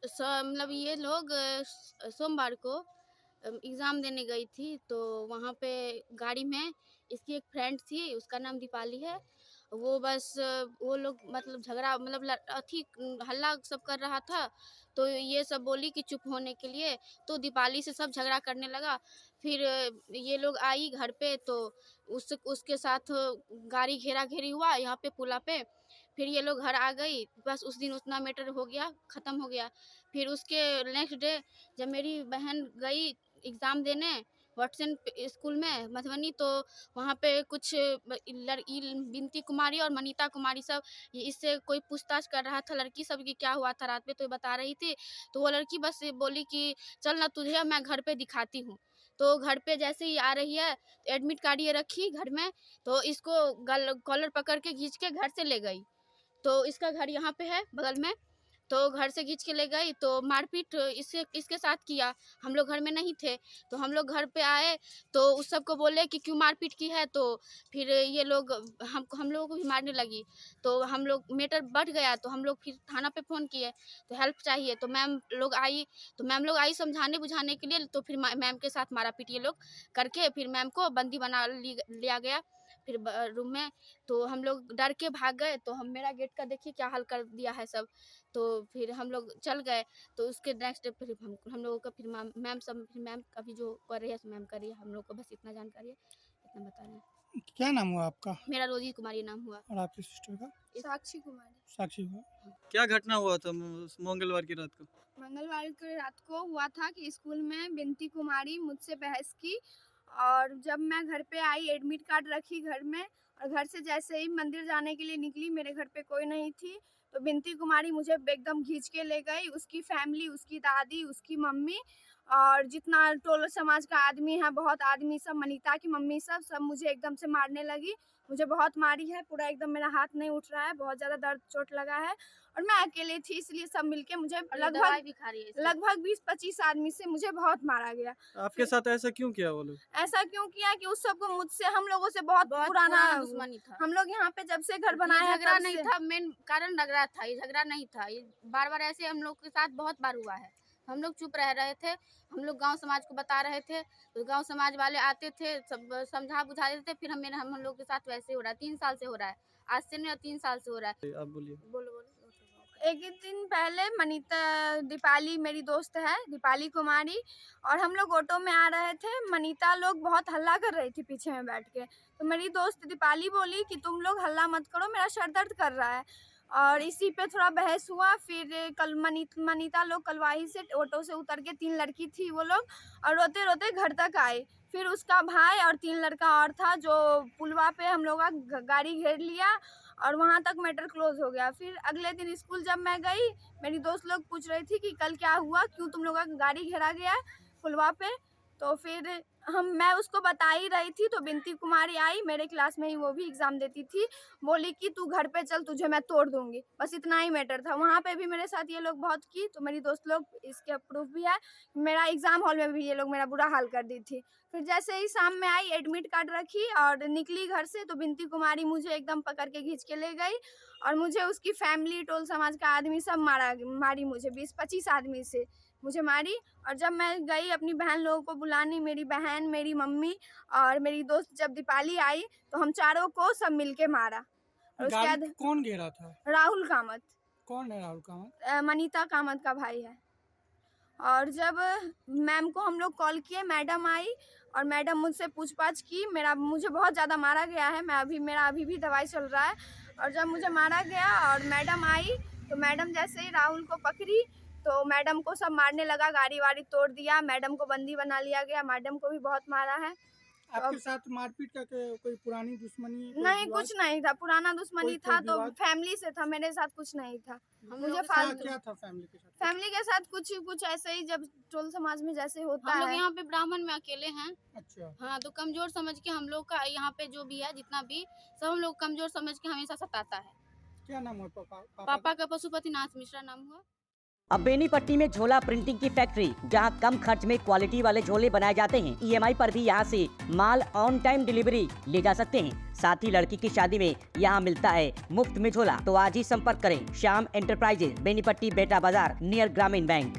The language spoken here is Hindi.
मतलब ये लोग सोमवार को एग्ज़ाम देने गई थी, तो वहाँ पे गाड़ी में इसकी एक फ्रेंड थी, उसका नाम दीपाली है। वो बस वो लोग मतलब झगड़ा मतलब हल्ला सब कर रहा था, तो ये सब बोली कि चुप होने के लिए, तो दीपाली से सब झगड़ा करने लगा। फिर ये लोग आई घर पे, तो उसके साथ गाड़ी घेरा-घेरी हुआ यहाँ पे पुला पे। फिर ये लोग घर आ गई, बस उस दिन उतना मैटर हो गया, ख़त्म हो गया। फिर उसके नेक्स्ट डे जब मेरी बहन गई एग्ज़ाम देने वाटसन स्कूल में मधुबनी, तो वहाँ पे कुछ बिनती कुमारी और मनीता कुमारी सब इससे कोई पूछताछ कर रहा था लड़की सब कि क्या हुआ था रात में, तो ये बता रही थी। तो वो लड़की बस ये बोली कि चल ना तुझे मैं घर पे दिखाती हूँ। तो घर पे जैसे ही आ रही है, एडमिट कार्ड ये रखी घर में, तो इसको कॉलर पकड़ के खींच के घर से ले गई। तो इसका घर यहाँ पे है बगल में, तो घर से खींच के ले गई, तो मारपीट इसके साथ किया। हम लोग घर में नहीं थे, तो हम लोग घर पे आए, तो उस सबको बोले कि क्यों मारपीट की है, तो फिर ये लोग हम लोगों को भी मारने लगी। तो हम लोग मैटर बढ़ गया, तो हम लोग फिर थाना पे फ़ोन किए, तो हेल्प चाहिए, तो मैम लोग आई समझाने बुझाने के लिए, तो फिर मैम के साथ मारा-पीट ये लोग करके फिर मैम को बंदी बना लिया गया। फिर रूम में, तो हम लोग डर के भाग गए, तो मेरा गेट का देखिए क्या हाल कर दिया है सब। तो फिर हम लोग चल गए, तो उसके नेक्स्ट डे फिर हम लोगों का फिर मैम अभी जो कर रही है सो मैम कर रही है, हम लोग को बस इतना जानकारी है, इतना बता रहे हैं। क्या नाम हुआ आपका मेरा रोजी कुमारी नाम हुआ। और आपकी सिस्टर का? साक्षी कुमारी। साक्षी हुआ। क्या घटना हुआ था मंगलवार की रात को? मंगलवार को रात को हुआ था कि स्कूल में बिनती कुमारी मुझसे बहस की, और जब मैं घर पे आई एडमिट कार्ड रखी घर में, और घर से जैसे ही मंदिर जाने के लिए निकली, मेरे घर पे कोई नहीं थी, तो बिनती कुमारी मुझे एकदम खींच के ले गई। उसकी फैमिली, उसकी दादी, उसकी मम्मी और जितना टोल समाज का आदमी है, बहुत आदमी सब, मनीता की मम्मी सब मुझे एकदम से मारने लगी। मुझे बहुत मारी है, पूरा एकदम मेरा हाथ नहीं उठ रहा है, बहुत ज़्यादा दर्द चोट लगा है, और मैं अकेले थी, इसलिए सब मिलके मुझे लगभग 20-25 आदमी से मुझे बहुत मारा गया। आपके साथ ऐसा क्यों किया वो लोग? ऐसा क्यों किया कि उस सबको मुझसे, हम लोगों से बहुत पुराना दुश्मनी था। हम लोग यहाँ पे जब से घर बनाए हैं झगड़ा तब नहीं से था, मेन कारण झगड़ा था, ये झगड़ा नहीं था। ये बार-बार ऐसे हम लोग के साथ बहुत बार हुआ है। हम लोग चुप रह रहे थे, हम लोग गाँव समाज को बता रहे थे, तो गाँव समाज वाले आते थे, सब समझा बुझा देते थे, फिर हम लोग के साथ वैसे हो रहा है, 3 साल से हो रहा है। आज से नहीं, 3 साल से हो रहा है। आप बोलिए। बोलो। एक ही दिन पहले मनीता, दीपाली मेरी दोस्त है, दीपाली कुमारी, और हम लोग ऑटो में आ रहे थे। मनीता लोग बहुत हल्ला कर रही थी पीछे में बैठ के, तो मेरी दोस्त दीपाली बोली कि तुम लोग हल्ला मत करो, मेरा सर दर्द कर रहा है, और इसी पे थोड़ा बहस हुआ। फिर कल मनीता लोग कलवाही से ऑटो से उतर के, 3 लड़की थी वो लोग, और रोते रोते घर तक आए। फिर उसका भाई और 3 लड़का और था, जो पुलवा पे हम लोग का गाड़ी घेर लिया, और वहाँ तक मैटर क्लोज हो गया। फिर अगले दिन स्कूल जब मैं गई, मेरी दोस्त लोग पूछ रही थी कि कल क्या हुआ, क्यों तुम लोग का गाड़ी घेरा गया है पुलवा पे। तो फिर मैं उसको बता ही रही थी, तो बिनती कुमारी आई, मेरे क्लास में ही वो भी एग्ज़ाम देती थी, बोली कि तू घर पे चल, तुझे मैं तोड़ दूंगी। बस इतना ही मैटर था। वहाँ पे भी मेरे साथ ये लोग बहुत की, तो मेरी दोस्त लोग, इसके प्रूफ भी है, मेरा एग्ज़ाम हॉल में भी ये लोग मेरा बुरा हाल कर दी थी। फिर जैसे ही शाम में आई, एडमिट कार्ड रखी और निकली घर से, तो बिनती कुमारी मुझे एकदम पकड़ के खींच के ले गई, और मुझे उसकी फैमिली, टोल समाज का आदमी सब मारी मुझे 20-25 आदमी से मुझे मारी। और जब मैं गई अपनी बहन लोगों को बुलाने, मेरी बहन, मेरी मम्मी और मेरी दोस्त जब दीपाली आई, तो हम चारों को सब मिलके मारा। और उसके बाद कौन घेरा था? राहुल कामत, कौन है राहुल कामत? मनीता कामत का भाई है। और जब मैम को हम लोग कॉल किए, मैडम आई, और मैडम मुझसे पूछताछ की। मुझे बहुत ज़्यादा मारा गया है, मेरा अभी भी दवाई चल रहा है। और जब मुझे मारा गया और मैडम आई, तो मैडम जैसे ही राहुल को पकड़ी, तो मैडम को सब मारने लगा, गाड़ी वाड़ी तोड़ दिया, मैडम को बंदी बना लिया गया, मैडम को भी बहुत मारा है। आपके साथ मारपीट का कोई पुरानी दुश्मनी? नहीं, कुछ नहीं था, पुराना दुश्मनी था तो फैमिली से था, मेरे साथ कुछ नहीं था। मुझे फालतू क्या था फैमिली के साथ? फैमिली के साथ कुछ ऐसे ही, जब टोल समाज में जैसे होता हम लोग है। यहाँ पे ब्राह्मण में अकेले हैं। अच्छा। हाँ, तो कमजोर समझ के हम लोग का यहाँ पे जो भी है, जितना भी सब हम लोग कमजोर समझ के हमेशा सताता है। क्या नाम है पापा? पापा का पशुपति नाथ मिश्रा नाम हुआ। अब बेनीपट्टी में झोला प्रिंटिंग की फैक्ट्री, जहां कम खर्च में क्वालिटी वाले झोले बनाए जाते हैं। EMI पर भी यहां से माल ऑन टाइम डिलीवरी ले जा सकते हैं। साथ ही लड़की की शादी में यहां मिलता है मुफ्त में झोला। तो आज ही संपर्क करें श्याम एंटरप्राइजेज, बेनीपट्टी, बेटा बाजार, नियर ग्रामीण बैंक।